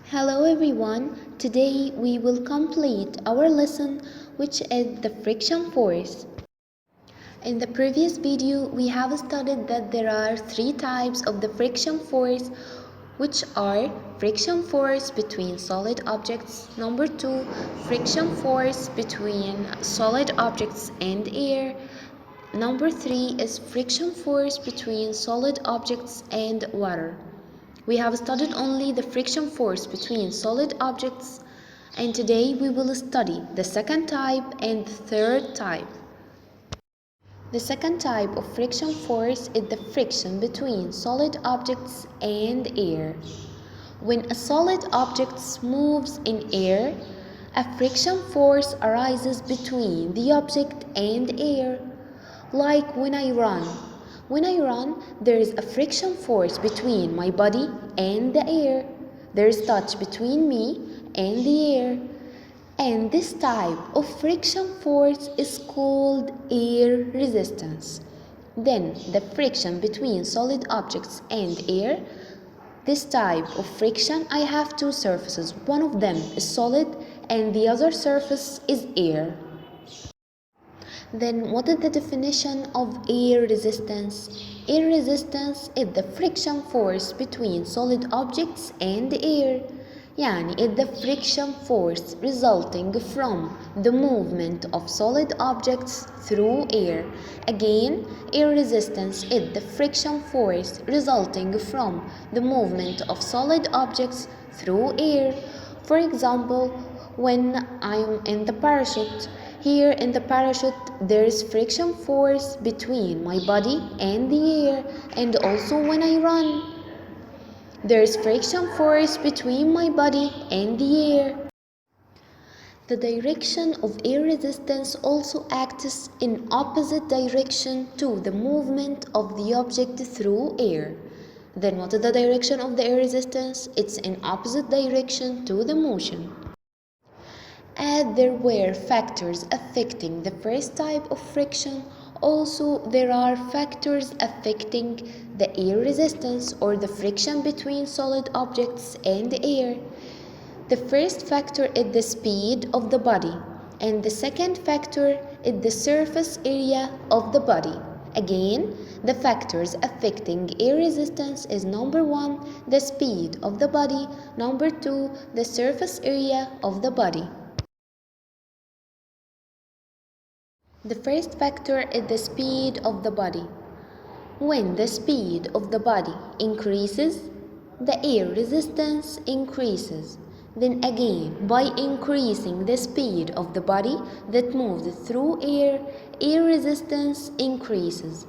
Hello everyone, today we will complete our lesson which is the friction force. In the previous video we have studied that there are three types of the friction force which are friction force between solid objects, number 2 friction force between solid objects and air, number 3 is friction force between solid objects and water. We have studied only the friction force between solid objects, and today we will study the second type and third type. The second type of friction force is the friction between solid objects and air. When a solid object moves in air, a friction force arises between the object and air. Like when I run. When I run, there is a friction force between my body and the air. There is touch between me and the air. And this type of friction force is called air resistance. Then the friction between solid objects and air. This type of friction, I have two surfaces. One of them is solid and the other surface is air. Then what is the definition of air resistance? Air resistance is the friction force between solid objects and air. يعني it's the friction force resulting from the movement of solid objects through air. Again, air resistance is the friction force resulting from the movement of solid objects through air. For example, when I'm in the parachute, here in the parachute there is friction force between my body and the air, and also when I run there is friction force between my body and the air. The direction of air resistance also acts in opposite direction to the movement of the object through air. Then what is the direction of the air resistance? It's in opposite direction to the motion. As there were factors affecting the first type of friction, also there are factors affecting the air resistance or the friction between solid objects and air. The first factor is the speed of the body, and the second factor is the surface area of the body. Again, the factors affecting air resistance is number 1, the speed of the body, number 2, the surface area of the body. The first factor is the speed of the body. When the speed of the body increases, the air resistance increases. Then again, by increasing the speed of the body that moves through air, air resistance increases.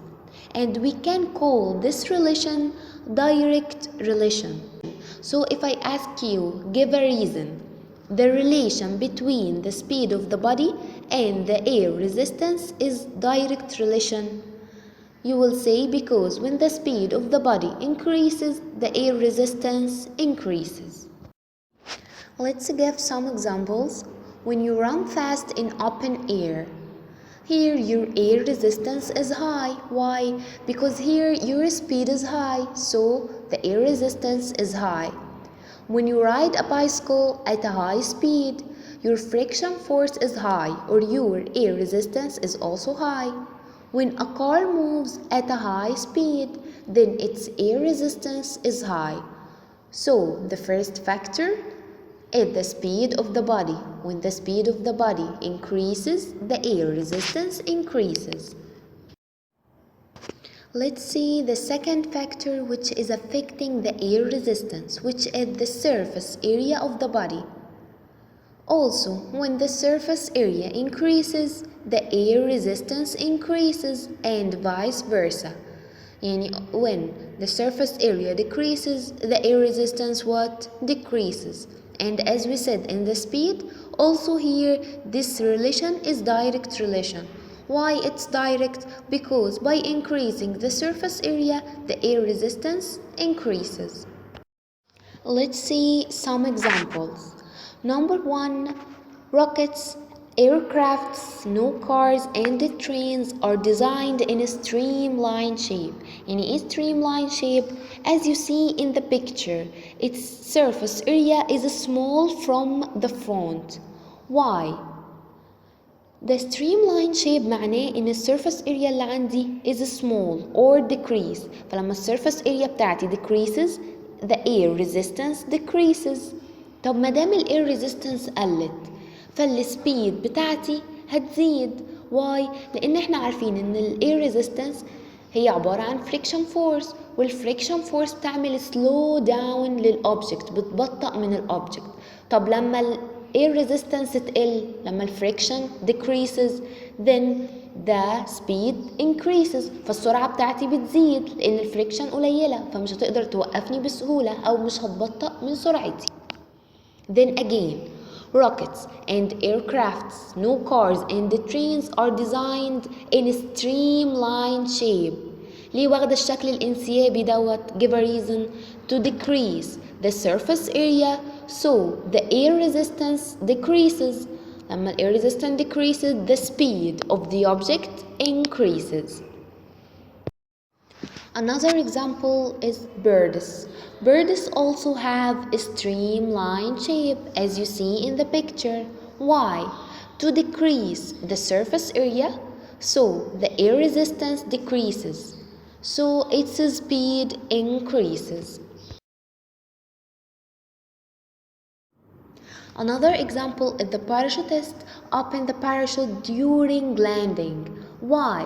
And we can call this relation direct relation. So if I ask you, give a reason, the relation between the speed of the body and the air resistance is direct relation. You will say because when the speed of the body increases, the air resistance increases. Let's give some examples. When you run fast in open air, here your air resistance is high. Why? Because here your speed is high, so the air resistance is high. When you ride a bicycle at a high speed, your friction force is high or your air resistance is also high. When a car moves at a high speed, then its air resistance is high. So the first factor is the speed of the body. When the speed of the body increases, the air resistance increases. Let's see the second factor which is affecting the air resistance, which is the surface area of the body. Also, when the surface area increases, the air resistance increases and vice versa. And when the surface area decreases, the air resistance decreases. And as we said in the speed, also here this relation is direct relation. Why it's direct? Because by increasing the surface area, the air resistance increases. Let's see some examples. Number 1, rockets Aircrafts, new cars and trains are designed in a streamlined shape. In a streamlined shape, as you see in the picture, its surface area is small from the front. Why? The streamline shape معناه ان السيرفس اريا اللي عندي is small or decrease. فلما السيرفس اريا بتاعتي decreases the air resistance decreases. طب ما دام ال air resistance قلت فالسبيد بتاعتي هتزيد. why؟ لان احنا عارفين ان ال air resistance هي عبارة عن friction force، والفريكشن فورس بتعمل slow down للأوبجكت، بتبطأ من الأوبجكت. طب لما ال air resistance تقل، لما الفريكشن decreases then the speed increases، فالسرعة بتاعتي بتزيد لأن الفريكشن قليلة، فمش هتقدر توقفني بسهولة أو مش هتبطأ من سرعتي. Then again, rockets and aircrafts, new cars and trains are designed in a streamlined shape. ليه واخدة الشكل الانسيابي دوت؟ give a reason to decrease the surface area so the air resistance decreases. لما ال air resistance decreases the speed of the object increases. Another example is birds. Birds also have a streamlined shape as you see in the picture. Why? To decrease the surface area so the air resistance decreases, so its speed increases. Another example is the parachutist open the parachute during landing. Why?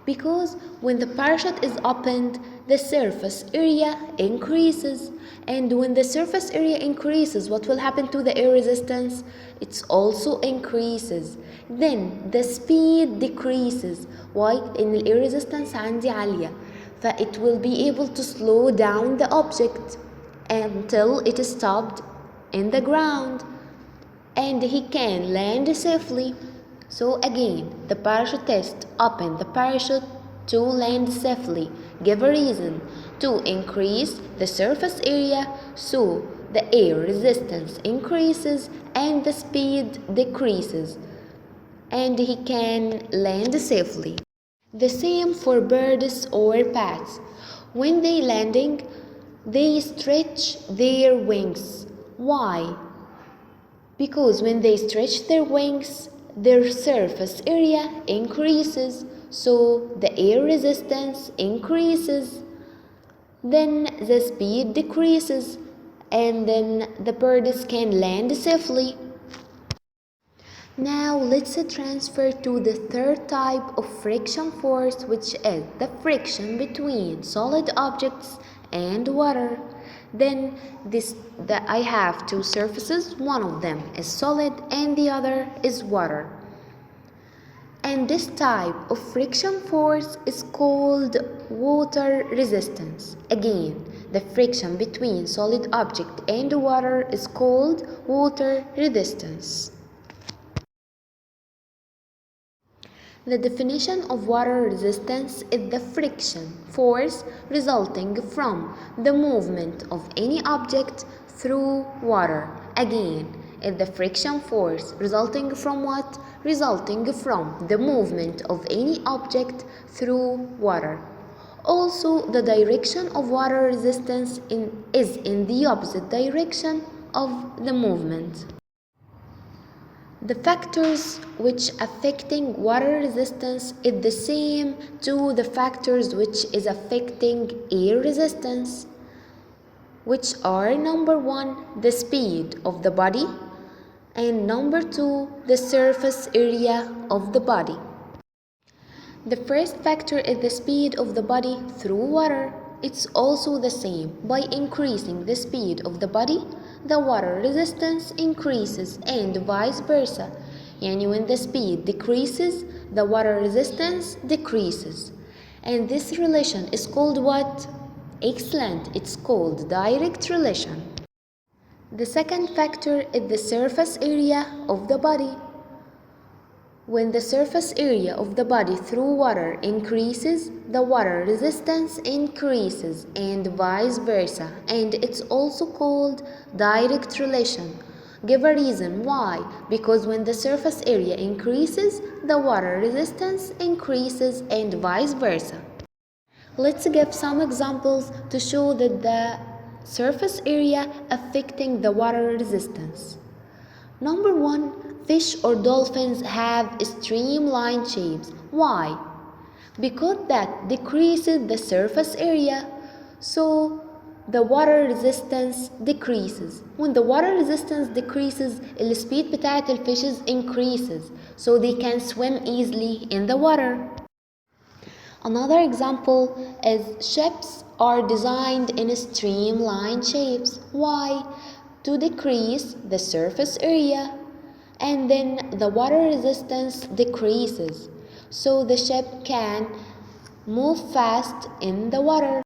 Because when the parachute is opened, the surface area increases, and when the surface area increases, what will happen to the air resistance? It also increases. Then the speed decreases. Why? لأن ال air resistance عندي عالية، it will be able to slow down the object until it is stopped in the ground and he can land safely. So again, the parachutist opened the parachute to land safely. Give a reason to increase the surface area so the air resistance increases and the speed decreases and he can land safely. The same for birds or bats. When they landing, they stretch their wings. Why? Because when they stretch their wings, their surface area increases, so the air resistance increases, then the speed decreases, and then the birds can land safely. Now let's transfer to the third type of friction force, which is the friction between solid objects and water. Then I have two surfaces, one of them is solid and the other is water. And this type of friction force is called water resistance. Again, the friction between solid object and water is called water resistance. The definition of water resistance is the friction force resulting from the movement of any object through water. Again, is the friction force resulting from what? Resulting from the movement of any object through water. Also, the direction of water resistance is in the opposite direction of the movement. The factors which affecting water resistance is the same to the factors which is affecting air resistance, which are number 1, the speed of the body, and number 2, the surface area of the body. The first factor is the speed of the body through water. It's also the same. By increasing the speed of the body, the water resistance increases and vice versa. Yani when the speed decreases, the water resistance decreases. And this relation is called what? Excellent. It's called direct relation. The second factor is the surface area of the body. When the surface area of the body through water increases, the water resistance increases and vice versa, and it's also called direct relation. Give a reason why. Because when the surface area increases, the water resistance increases and vice versa. Let's give some examples to show that the surface area affecting the water resistance. Number 1, fish or dolphins have streamlined shapes. Why? Because that decreases the surface area, so the water resistance decreases. When the water resistance decreases, السبيد بتاعت الفishes increases, so they can swim easily in the water. Another example is ships are designed in streamlined shapes. Why? To decrease the surface area, and then the water resistance decreases, so the ship can move fast in the water.